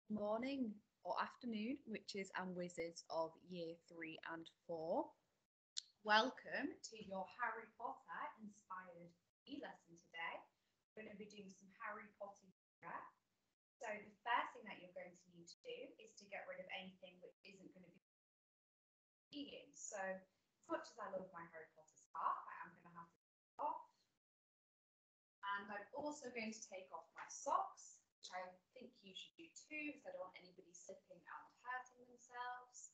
morning or afternoon, witches and wizards of year 3 and 4. Welcome to your Harry Potter inspired lesson today. We're going to be doing some Harry Potter yoga. So the first thing that you're going to need to do is to get rid of anything which isn't going to be eating. So as much as I love my Harry Potter scarf, I am going to have to take it off. And I'm also going to take off my socks, which I think you should do too, because I don't want anybody slipping and hurting themselves.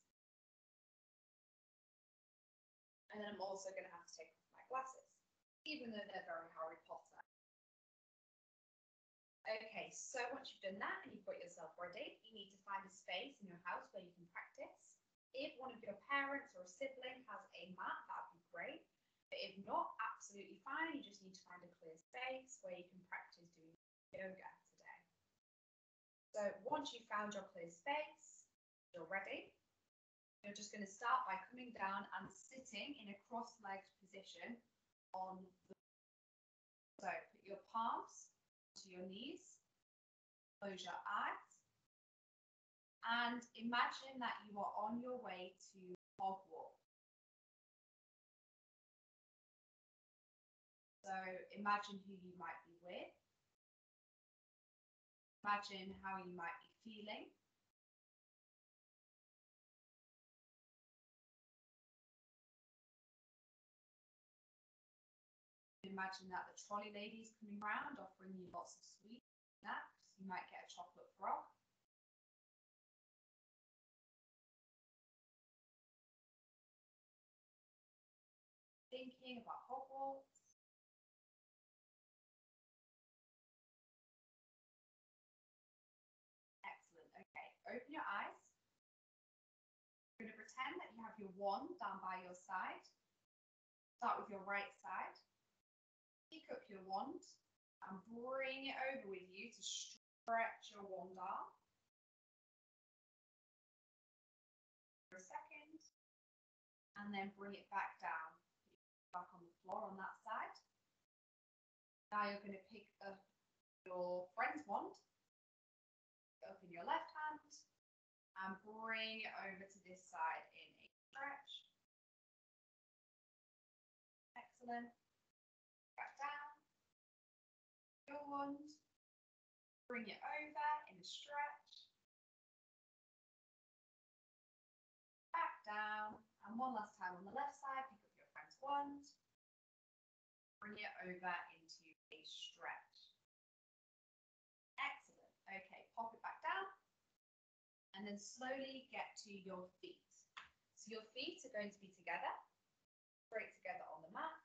And then I'm also going to have to take off my glasses, even though they're very Harry Potter. Okay, so once you've done that and you've got yourself ready, you need to find a space in your house where you can practice. If one of your parents or a sibling has a mat, that would be great. But if not, absolutely fine. You just need to find a clear space where you can practice doing yoga today. So once you've found your clear space, you're ready. You're just going to start by coming down and sitting in a cross-legged position on the floor. So put your palms to your knees, close your eyes, and imagine that you are on your way to Hogwarts. So imagine who you might be with. Imagine how you might be feeling. Imagine that the trolley lady is coming around offering you lots of sweet snacks. You might get a chocolate frog. Thinking about Hogwarts. Excellent. Okay, open your eyes. You're going to pretend that you have your wand down by your side. Start with your right side. Pick up your wand and bring it over with you to stretch your wand arm. For a second, and then bring it back down. Back on the floor on that side. Now you're going to pick up your friend's wand, up in your left hand, and bring it over to this side in a stretch. Excellent. Back down. Your wand. Bring it over in a stretch. Back down. And one last time on the left side, pick up your friend's wand. Bring it over into a stretch. Excellent. Okay, pop it back down. And then slowly get to your feet. So your feet are going to be together, straight together on the mat.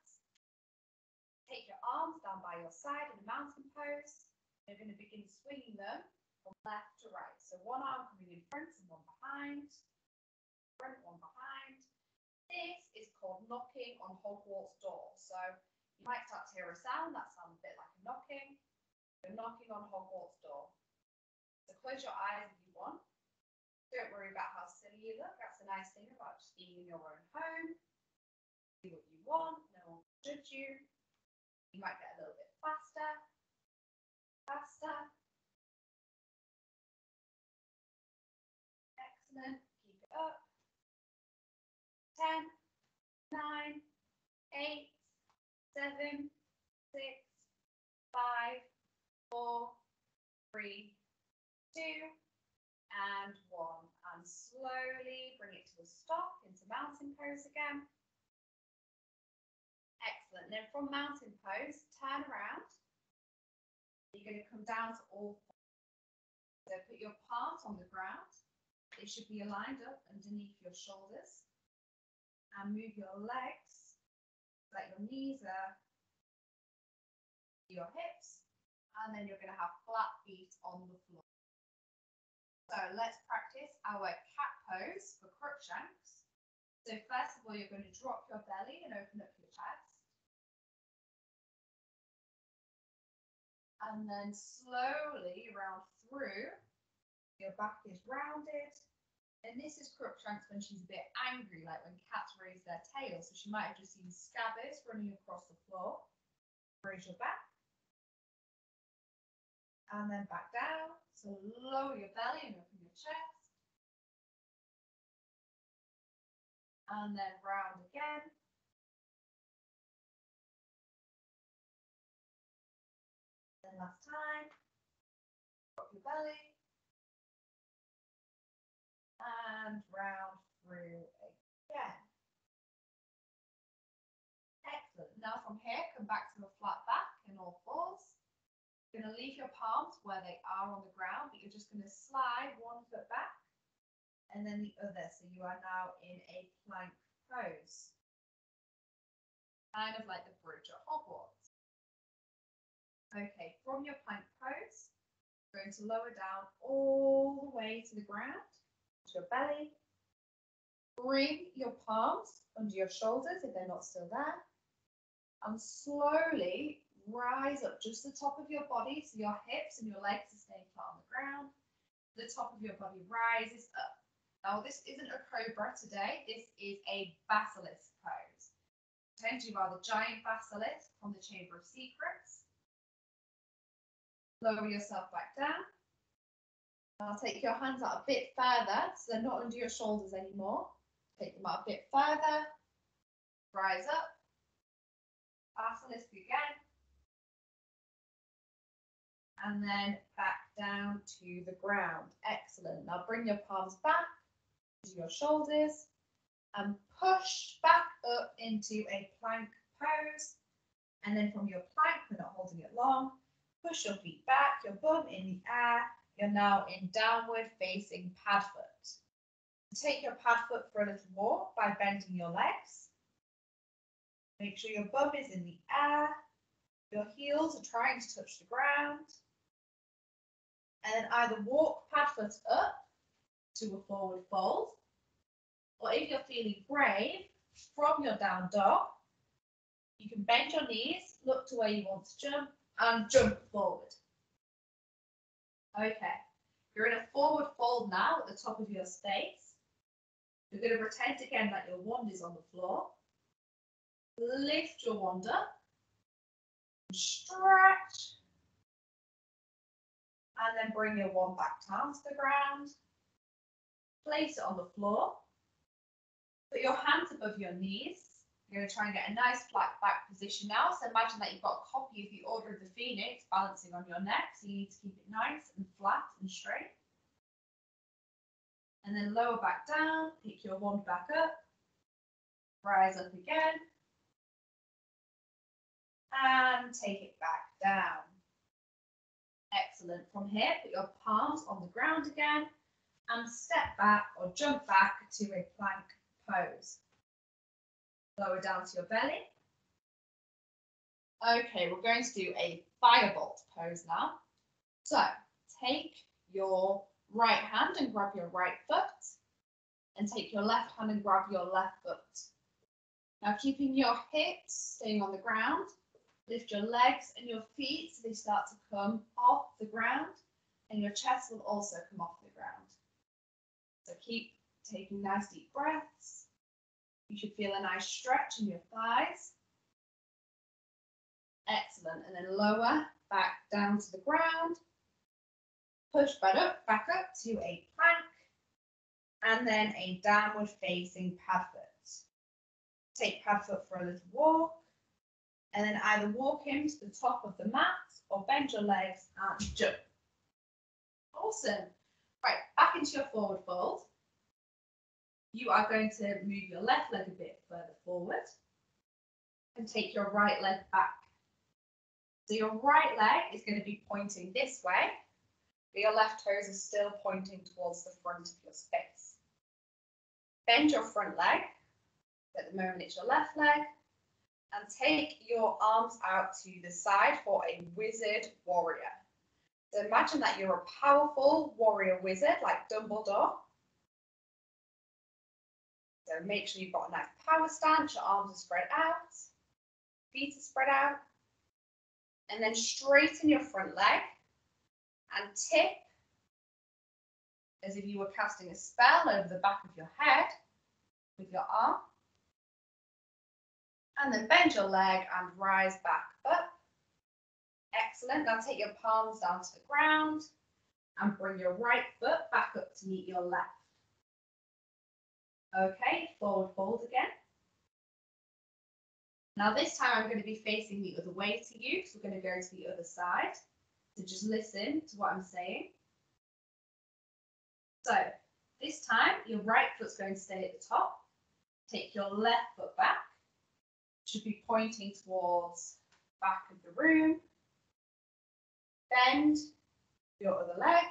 Take your arms down by your side in a mountain pose. You're going to begin swinging them from left to right. So one arm coming in front and one behind. Front, one behind. This is called knocking on Hogwarts door. So you might start to hear a sound that sounds a bit like a knocking. You're knocking on Hogwarts door. So close your eyes if you want. Don't worry about how silly you look. That's the nice thing about just being in your own home. Do what you want. No one will judge you. You might get a little bit faster. Faster. Excellent. Keep it up. 10, 9, 8, 7, 6, 5, 4, 3, 2, and 1. And slowly bring it to a stop into mountain pose again. Excellent. Then from mountain pose, turn around. You're going to come down to all fours. So put your palms on the ground. They should be aligned up underneath your shoulders. And move your legs so that your knees are your hips. And then you're going to have flat feet on the floor. So let's practice our cat pose for Crookshanks. So first of all, you're going to drop your belly and open up your chest. And then slowly round through. Your back is rounded. And this is Crookshanks when she's a bit angry, like when cats raise their tails. So she might have just seen Scabbers running across the floor. Raise your back. and then back down. So lower your belly and open your chest. And then round again. Then last time. Drop your belly. And round through again. Excellent. Now from here, come back to a flat back in all fours. You're going to leave your palms where they are on the ground, but you're just going to slide one foot back and then the other. So you are now in a plank pose. Kind of like the bridge at Hogwarts. Okay, from your plank pose, you're going to lower down all the way to the ground, to your belly. Bring your palms under your shoulders if they're not still there. And slowly rise up just the top of your body, so your hips and your legs are staying flat on the ground. The top of your body rises up. Now, this isn't a cobra today. This is a basilisk pose. Pretend you are the giant basilisk from the Chamber of Secrets. Lower yourself back down. Now, take your hands out a bit further, so they're not under your shoulders anymore. Take them out a bit further. Rise up. Basilisk again. And then back down to the ground. Excellent. Now bring your palms back to your shoulders and push back up into a plank pose. And then from your plank, we're not holding it long, push your feet back, your bum in the air. You're now in downward facing pad foot. Take your pad foot for a little walk by bending your legs. Make sure your bum is in the air. Your heels are trying to touch the ground. And then either walk pad foot up to a forward fold, or if you're feeling brave, from your down dog, you can bend your knees, look to where you want to jump, and jump forward. Okay, you're in a forward fold now at the top of your space. You're going to pretend again that your wand is on the floor. Lift your wand up, stretch, and then bring your wand back down to the ground. Place it on the floor. Put your hands above your knees. You're going to try and get a nice flat back position now. So imagine that you've got a copy of the Order of the Phoenix balancing on your neck. So you need to keep it nice and flat and straight. And then lower back down. Pick your wand back up. Rise up again. And take it back down. Excellent. From here, put your palms on the ground again and step back or jump back to a plank pose. Lower down to your belly. Okay, we're going to do a firebolt pose now. So take your right hand and grab your right foot, and take your left hand and grab your left foot. Now keeping your hips staying on the ground, lift your legs and your feet so they start to come off the ground, and your chest will also come off the ground. So keep taking nice deep breaths. You should feel a nice stretch in your thighs. Excellent. And then lower back down to the ground. Push back up to a plank. And then a downward facing pad foot. Take pad foot for a little walk. And then either walk into the top of the mat or bend your legs and jump. Awesome. Right, back into your forward fold. You are going to move your left leg a bit further forward and take your right leg back. So your right leg is going to be pointing this way, but your left toes are still pointing towards the front of your space. Bend your front leg. At the moment, it's your left leg. And take your arms out to the side for a wizard warrior. So imagine that you're a powerful warrior wizard like Dumbledore. So make sure you've got a nice power stance, your arms are spread out, feet are spread out. And then straighten your front leg and tip as if you were casting a spell over the back of your head with your arm. And then bend your leg and rise back up. Excellent. Now take your palms down to the ground and bring your right foot back up to meet your left. Okay, forward fold again. Now this time I'm going to be facing the other way to you, so we're going to go to the other side. So just listen to what I'm saying. So this time your right foot's going to stay at the top. Take your left foot back. Should be pointing towards the back of the room. Bend your other leg.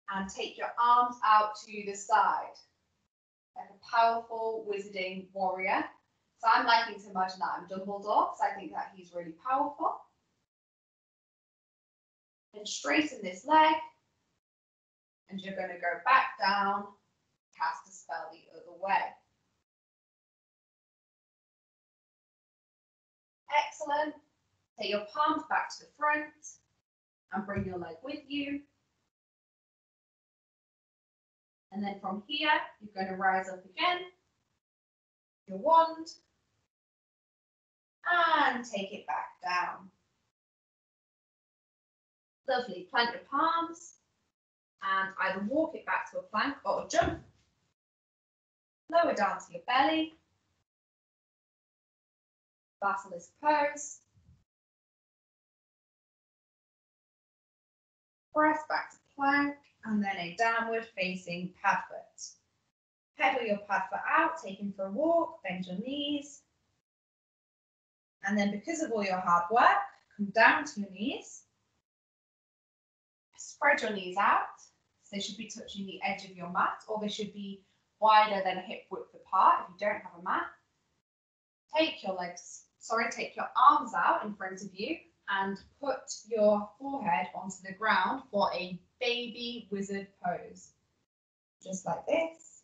And take your arms out to the side. Like a powerful wizarding warrior. So I'm liking to imagine that I'm Dumbledore, because I think that he's really powerful. Then straighten this leg. And you're going to go back down, cast a spell the other way. Excellent. Take your palms back to the front and bring your leg with you. And then from here, you're going to rise up again. Your wand. And take it back down. Lovely. Plant your palms and either walk it back to a plank or a jump. Lower down to your belly. Basilisk pose. Press back to plank and then a downward facing pad foot. Pedal your pad foot out, take him for a walk, bend your knees. And then because of all your hard work, come down to your knees. Spread your knees out. So they should be touching the edge of your mat, or they should be wider than hip width apart if you don't have a mat. Take your arms out in front of you and put your forehead onto the ground for a baby wizard pose. Just like this.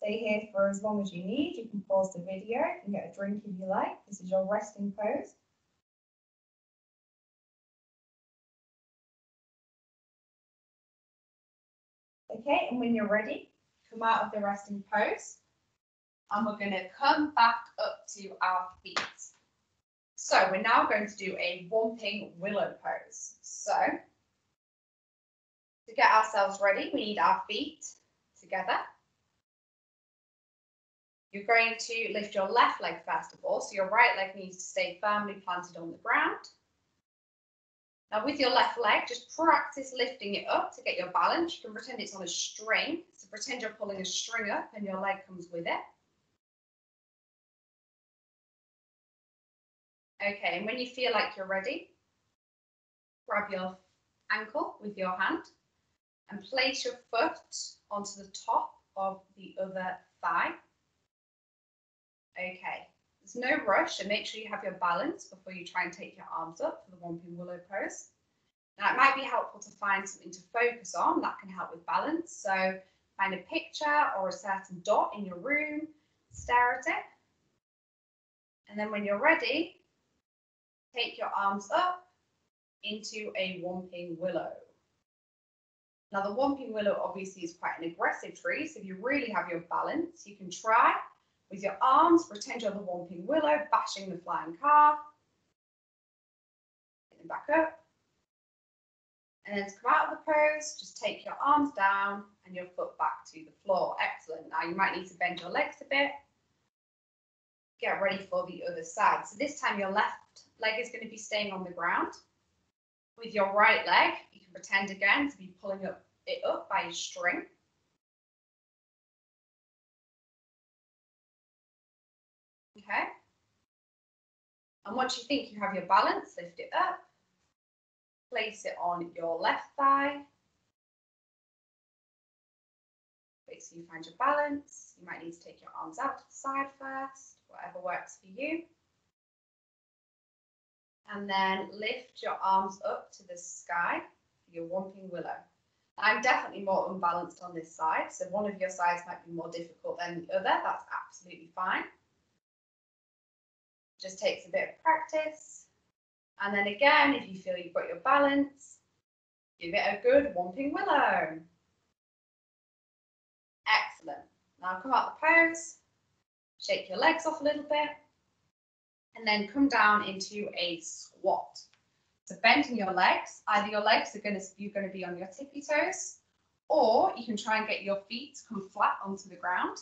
Stay here for as long as you need. You can pause the video, you can get a drink if you like. This is your resting pose. Okay, and when you're ready, come out of the resting pose. And we're going to come back up to our feet. So we're now going to do a Whomping Willow pose. So to get ourselves ready, we need our feet together. You're going to lift your left leg first of all, so your right leg needs to stay firmly planted on the ground. Now with your left leg, just practice lifting it up to get your balance. You can pretend it's on a string. So pretend you're pulling a string up and your leg comes with it. Okay, and when you feel like you're ready, grab your ankle with your hand and place your foot onto the top of the other thigh. Okay, there's no rush, so make sure you have your balance before you try and take your arms up for the Whomping Willow pose. Now it might be helpful to find something to focus on that can help with balance. So find a picture or a certain dot in your room, stare at it. And then when you're ready, take your arms up into a Whomping Willow. Now the Whomping Willow obviously is quite an aggressive tree, so if you really have your balance, you can try with your arms, pretend you're the Whomping Willow, bashing the flying car. Get them back up. And then to come out of the pose, just take your arms down and your foot back to the floor. Excellent. Now you might need to bend your legs a bit. Get ready for the other side. So this time your left leg is going to be staying on the ground. With your right leg, you can pretend again to be pulling it up by a string. Okay. And once you think you have your balance, lift it up. Place it on your left thigh. Wait till you find your balance. You might need to take your arms out to the side first, whatever works for you. And then lift your arms up to the sky for your Whomping Willow. I'm definitely more unbalanced on this side, so one of your sides might be more difficult than the other. That's absolutely fine. Just takes a bit of practice. And then again, if you feel you've got your balance, give it a good Whomping Willow. Excellent. Now come out the pose Shake your legs off a little bit. And then come down into a squat. So bending your legs, either your legs are you're going to be on your tippy toes, or you can try and get your feet to come flat onto the ground.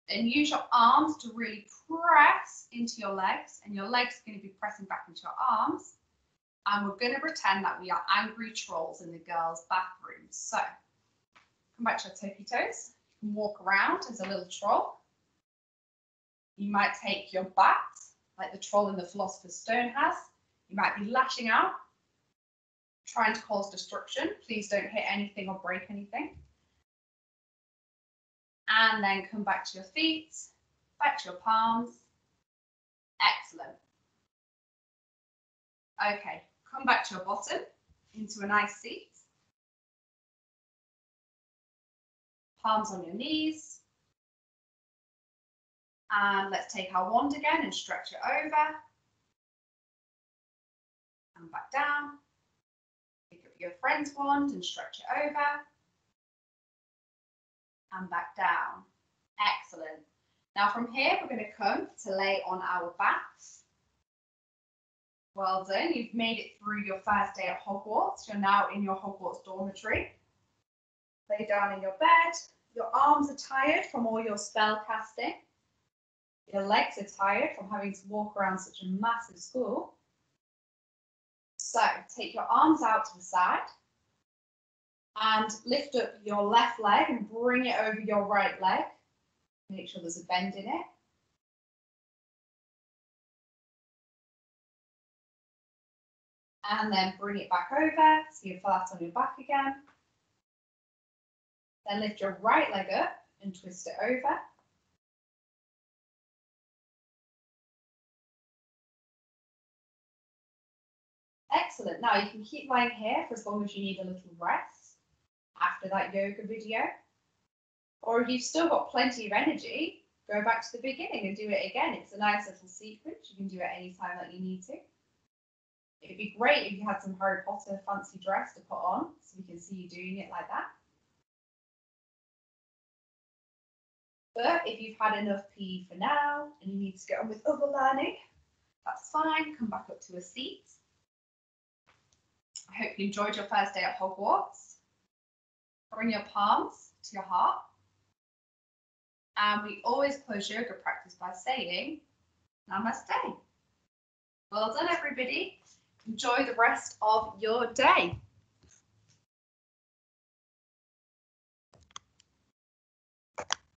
And use your arms to really press into your legs, and your legs are going to be pressing back into your arms. And we're going to pretend that we are angry trolls in the girls' bathroom. So come back to your tippy toes. You can walk around as a little troll. You might take your bat, like the troll in the Philosopher's Stone has. You might be lashing out, trying to cause destruction. Please don't hit anything or break anything. And then come back to your feet, back to your palms. Excellent. Okay, come back to your bottom into a nice seat. Palms on your knees. And let's take our wand again and stretch it over. And back down. Pick up your friend's wand and stretch it over. And back down. Excellent. Now from here, we're going to come to lay on our backs. Well done. You've made it through your first day at Hogwarts. You're now in your Hogwarts dormitory. Lay down in your bed. Your arms are tired from all your spell casting. Your legs are tired from having to walk around such a massive school. So take your arms out to the side and lift up your left leg and bring it over your right leg. Make sure there's a bend in it. And then bring it back over so you're flat on your back again. Then lift your right leg up and twist it over. Excellent. Now you can keep lying here for as long as you need a little rest after that yoga video. Or if you've still got plenty of energy, go back to the beginning and do it again. It's a nice little sequence. You can do it anytime that you need to. It'd be great if you had some Harry Potter fancy dress to put on so we can see you doing it like that. But if you've had enough PE for now and you need to get on with other learning, that's fine. Come back up to a seat. I hope you enjoyed your first day at Hogwarts. Bring your palms to your heart. And we always close yoga practice by saying, Namaste. Well done, everybody. Enjoy the rest of your day.